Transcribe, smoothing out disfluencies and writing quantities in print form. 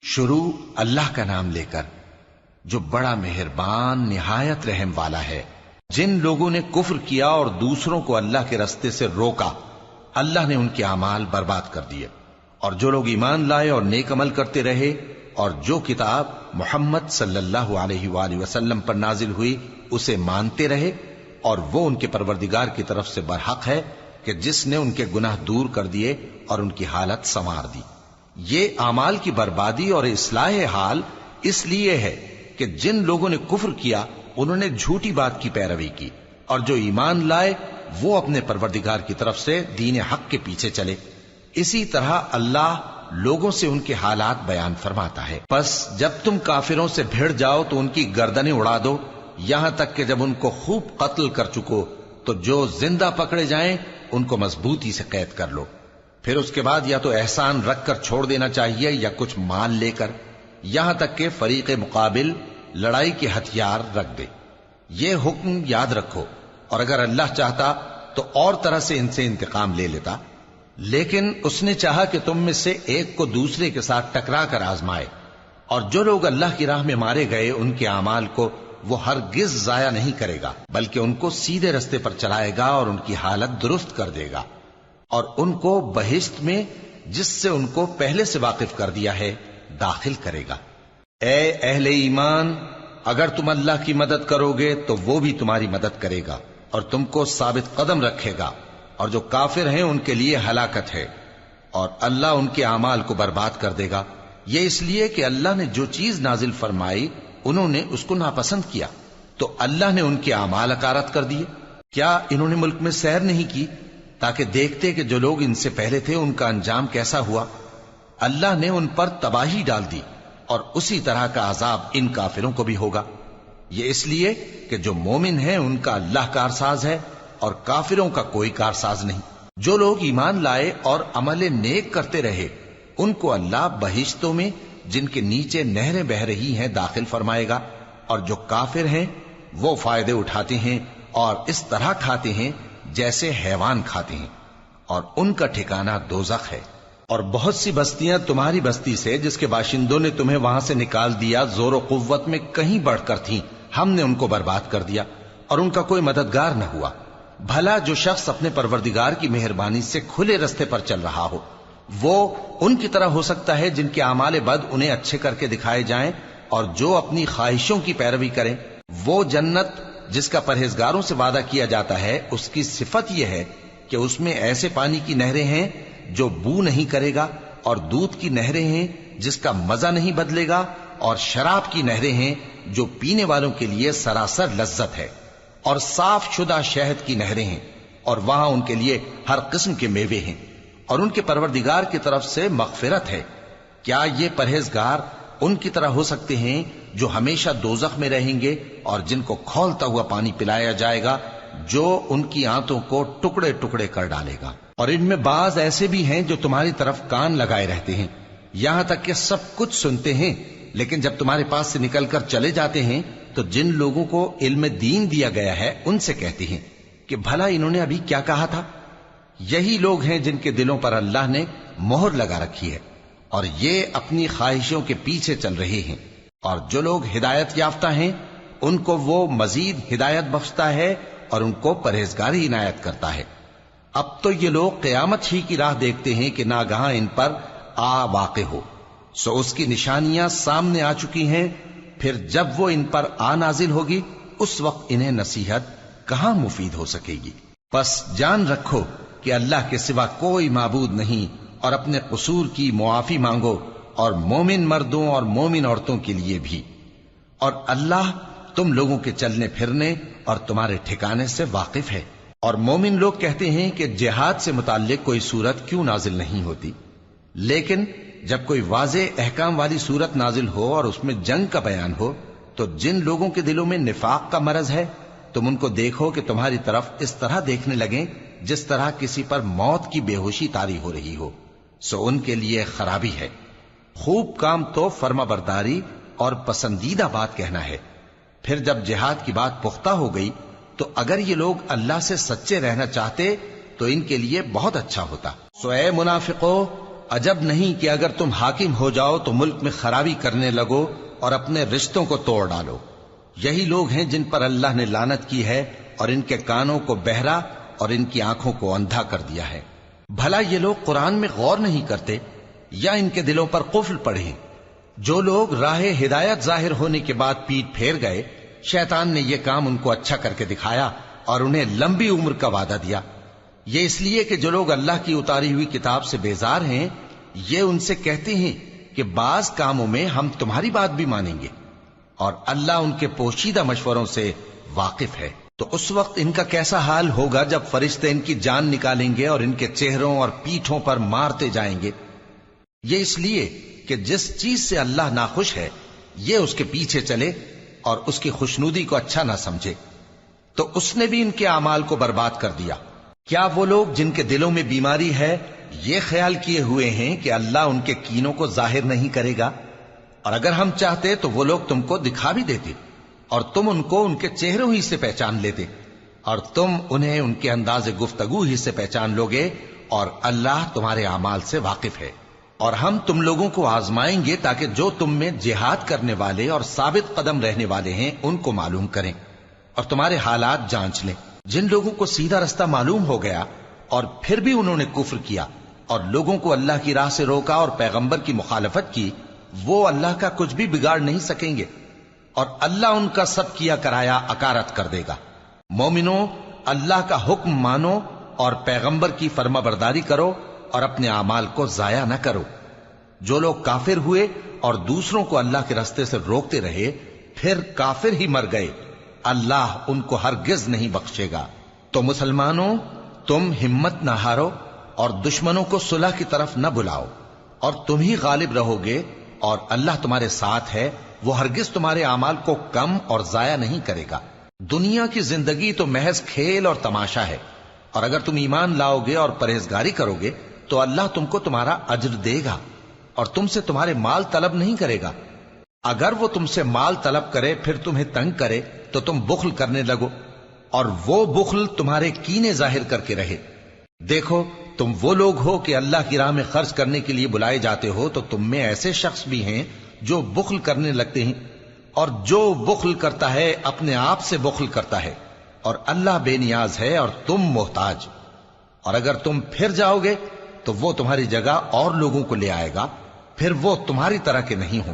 شروع اللہ کا نام لے کر جو بڑا مہربان نہایت رحم والا ہے۔ جن لوگوں نے کفر کیا اور دوسروں کو اللہ کے رستے سے روکا، اللہ نے ان کے اعمال برباد کر دیے، اور جو لوگ ایمان لائے اور نیک عمل کرتے رہے اور جو کتاب محمد صلی اللہ علیہ وآلہ وسلم پر نازل ہوئی اسے مانتے رہے، اور وہ ان کے پروردگار کی طرف سے برحق ہے کہ جس نے ان کے گناہ دور کر دیے اور ان کی حالت سنوار دی۔ یہ اعمال کی بربادی اور اصلاح حال اس لیے ہے کہ جن لوگوں نے کفر کیا انہوں نے جھوٹی بات کی پیروی کی، اور جو ایمان لائے وہ اپنے پروردگار کی طرف سے دین حق کے پیچھے چلے۔ اسی طرح اللہ لوگوں سے ان کے حالات بیان فرماتا ہے۔ پس جب تم کافروں سے بھیڑ جاؤ تو ان کی گردنیں اڑا دو، یہاں تک کہ جب ان کو خوب قتل کر چکو تو جو زندہ پکڑے جائیں ان کو مضبوطی سے قید کر لو۔ پھر اس کے بعد یا تو احسان رکھ کر چھوڑ دینا چاہیے یا کچھ مال لے کر، یہاں تک کہ فریق مقابل لڑائی کے ہتھیار رکھ دے۔ یہ حکم یاد رکھو، اور اگر اللہ چاہتا تو اور طرح سے ان سے انتقام لے لیتا، لیکن اس نے چاہا کہ تم میں سے ایک کو دوسرے کے ساتھ ٹکرا کر آزمائے، اور جو لوگ اللہ کی راہ میں مارے گئے ان کے اعمال کو وہ ہرگز ضائع نہیں کرے گا، بلکہ ان کو سیدھے رستے پر چلائے گا اور ان کی حالت درست کر دے گا، اور ان کو بہشت میں جس سے ان کو پہلے سے واقف کر دیا ہے داخل کرے گا۔ اے اہل ایمان، اگر تم اللہ کی مدد کرو گے تو وہ بھی تمہاری مدد کرے گا اور تم کو ثابت قدم رکھے گا، اور جو کافر ہیں ان کے لیے ہلاکت ہے، اور اللہ ان کے اعمال کو برباد کر دے گا۔ یہ اس لیے کہ اللہ نے جو چیز نازل فرمائی انہوں نے اس کو ناپسند کیا، تو اللہ نے ان کے اعمال اکارت کر دیے۔ کیا انہوں نے ملک میں سیر نہیں کی تاکہ دیکھتے کہ جو لوگ ان سے پہلے تھے ان کا انجام کیسا ہوا؟ اللہ نے ان پر تباہی ڈال دی، اور اسی طرح کا عذاب ان کافروں کو بھی ہوگا۔ یہ اس لیے کہ جو مومن ہیں ان کا اللہ کارساز ہے اور کافروں کا کوئی کارساز نہیں۔ جو لوگ ایمان لائے اور عمل نیک کرتے رہے ان کو اللہ بہشتوں میں جن کے نیچے نہریں بہ رہی ہیں داخل فرمائے گا، اور جو کافر ہیں وہ فائدے اٹھاتے ہیں اور اس طرح کھاتے ہیں جیسے حیوان کھاتے ہیں، اور ان کا ٹھکانہ دوزخ ہے۔ اور بہت سی بستیاں تمہاری بستی سے جس کے باشندوں نے تمہیں وہاں سے نکال دیا زور و قوت میں کہیں بڑھ کر تھیں، ہم نے ان کو برباد کر دیا اور ان کا کوئی مددگار نہ ہوا۔ بھلا جو شخص اپنے پروردگار کی مہربانی سے کھلے رستے پر چل رہا ہو وہ ان کی طرح ہو سکتا ہے جن کے اعمال بد انہیں اچھے کر کے دکھائے جائیں، اور جو اپنی خواہشوں کی پیروی کریں۔ وہ جنت جس کا پرہیزگاروں سے وعدہ کیا جاتا ہے اس کی صفت یہ ہے کہ اس میں ایسے پانی کی نہریں ہیں جو بو نہیں کرے گا، اور دودھ کی نہریں ہیں جس کا مزہ نہیں بدلے گا، اور شراب کی نہریں ہیں جو پینے والوں کے لیے سراسر لذت ہے، اور صاف شدہ شہد کی نہریں ہیں، اور وہاں ان کے لیے ہر قسم کے میوے ہیں، اور ان کے پروردگار کی طرف سے مغفرت ہے۔ کیا یہ پرہیزگار ان کی طرح ہو سکتے ہیں جو ہمیشہ دوزخ میں رہیں گے اور جن کو کھولتا ہوا پانی پلایا جائے گا جو ان کی آنتوں کو ٹکڑے ٹکڑے کر ڈالے گا؟ اور ان میں بعض ایسے بھی ہیں جو تمہاری طرف کان لگائے رہتے ہیں، یہاں تک کہ سب کچھ سنتے ہیں، لیکن جب تمہارے پاس سے نکل کر چلے جاتے ہیں تو جن لوگوں کو علم دین دیا گیا ہے ان سے کہتے ہیں کہ بھلا انہوں نے ابھی کیا کہا تھا؟ یہی لوگ ہیں جن کے دلوں پر اللہ نے مہر لگا رکھی ہے اور یہ اپنی خواہشوں کے پیچھے چل رہے ہیں، اور جو لوگ ہدایت یافتہ ہیں ان کو وہ مزید ہدایت بخشتا ہے اور ان کو پرہیزگاری عنایت کرتا ہے۔ اب تو یہ لوگ قیامت ہی کی راہ دیکھتے ہیں کہ ناگہاں ان پر آ واقع ہو، سو اس کی نشانیاں سامنے آ چکی ہیں، پھر جب وہ ان پر آ نازل ہوگی اس وقت انہیں نصیحت کہاں مفید ہو سکے گی۔ پس جان رکھو کہ اللہ کے سوا کوئی معبود نہیں، اور اپنے قصور کی معافی مانگو، اور مومن مردوں اور مومن عورتوں کے لیے بھی، اور اللہ تم لوگوں کے چلنے پھرنے اور تمہارے ٹھکانے سے واقف ہے۔ اور مومن لوگ کہتے ہیں کہ جہاد سے متعلق کوئی سورت کیوں نازل نہیں ہوتی، لیکن جب کوئی واضح احکام والی سورت نازل ہو اور اس میں جنگ کا بیان ہو تو جن لوگوں کے دلوں میں نفاق کا مرض ہے تم ان کو دیکھو کہ تمہاری طرف اس طرح دیکھنے لگیں جس طرح کسی پر موت کی بے ہوشی طاری ہو رہی ہو، سو ان کے لیے خرابی ہے۔ خوب کام تو فرما برداری اور پسندیدہ بات کہنا ہے۔ پھر جب جہاد کی بات پختہ ہو گئی تو اگر یہ لوگ اللہ سے سچے رہنا چاہتے تو ان کے لیے بہت اچھا ہوتا۔ سو اے منافقو، عجب نہیں کہ اگر تم حاکم ہو جاؤ تو ملک میں خرابی کرنے لگو اور اپنے رشتوں کو توڑ ڈالو۔ یہی لوگ ہیں جن پر اللہ نے لعنت کی ہے اور ان کے کانوں کو بہرا اور ان کی آنکھوں کو اندھا کر دیا ہے۔ بھلا یہ لوگ قرآن میں غور نہیں کرتے یا ان کے دلوں پر قفل پڑے؟ جو لوگ راہ ہدایت ظاہر ہونے کے بعد پیٹ پھیر گئے، شیطان نے یہ کام ان کو اچھا کر کے دکھایا اور انہیں لمبی عمر کا وعدہ دیا۔ یہ اس لیے کہ جو لوگ اللہ کی اتاری ہوئی کتاب سے بیزار ہیں، یہ ان سے کہتے ہیں کہ بعض کاموں میں ہم تمہاری بات بھی مانیں گے، اور اللہ ان کے پوشیدہ مشوروں سے واقف ہے۔ تو اس وقت ان کا کیسا حال ہوگا جب فرشتے ان کی جان نکالیں گے اور ان کے چہروں اور پیٹھوں پر مارتے جائیں گے۔ یہ اس لیے کہ جس چیز سے اللہ ناخوش ہے یہ اس کے پیچھے چلے اور اس کی خوشنودی کو اچھا نہ سمجھے، تو اس نے بھی ان کے اعمال کو برباد کر دیا۔ کیا وہ لوگ جن کے دلوں میں بیماری ہے یہ خیال کیے ہوئے ہیں کہ اللہ ان کے کینوں کو ظاہر نہیں کرے گا؟ اور اگر ہم چاہتے تو وہ لوگ تم کو دکھا بھی دیتے اور تم ان کو ان کے چہروں ہی سے پہچان لیتے، اور تم انہیں ان کے انداز گفتگو ہی سے پہچان لوگے، اور اللہ تمہارے اعمال سے واقف ہے۔ اور ہم تم لوگوں کو آزمائیں گے تاکہ جو تم میں جہاد کرنے والے اور ثابت قدم رہنے والے ہیں ان کو معلوم کریں اور تمہارے حالات جانچ لیں۔ جن لوگوں کو سیدھا رستہ معلوم ہو گیا اور پھر بھی انہوں نے کفر کیا اور لوگوں کو اللہ کی راہ سے روکا اور پیغمبر کی مخالفت کی، وہ اللہ کا کچھ بھی بگاڑ نہیں سکیں گے، اور اللہ ان کا سب کیا کرایا اکارت کر دے گا۔ مومنوں، اللہ کا حکم مانو اور پیغمبر کی فرما برداری کرو اور اپنے اعمال کو ضائع نہ کرو۔ جو لوگ کافر ہوئے اور دوسروں کو اللہ کے راستے سے روکتے رہے پھر کافر ہی مر گئے، اللہ ان کو ہرگز نہیں بخشے گا۔ تو مسلمانوں، تم ہمت نہ ہارو اور دشمنوں کو صلح کی طرف نہ بلاؤ، اور تم ہی غالب رہو گے، اور اللہ تمہارے ساتھ ہے، وہ ہرگز تمہارے اعمال کو کم اور ضائع نہیں کرے گا۔ دنیا کی زندگی تو محض کھیل اور تماشا ہے، اور اگر تم ایمان لاؤ گے اور پرہیزگاری کرو گے تو اللہ تم کو تمہارا اجر دے گا اور تم سے تمہارے مال طلب نہیں کرے گا۔ اگر وہ تم سے مال طلب کرے پھر تمہیں تنگ کرے تو تم بخل کرنے لگو، اور وہ بخل تمہارے کینے ظاہر کر کے رہے۔ دیکھو، تم وہ لوگ ہو کہ اللہ کی راہ میں خرچ کرنے کے لیے بلائے جاتے ہو، تو تم میں ایسے شخص بھی ہیں جو بخل کرنے لگتے ہیں، اور جو بخل کرتا ہے اپنے آپ سے بخل کرتا ہے، اور اللہ بے نیاز ہے اور تم محتاج۔ اور اگر تم پھر جاؤ گے تو وہ تمہاری جگہ اور لوگوں کو لے آئے گا، پھر وہ تمہاری طرح کے نہیں ہوں گے۔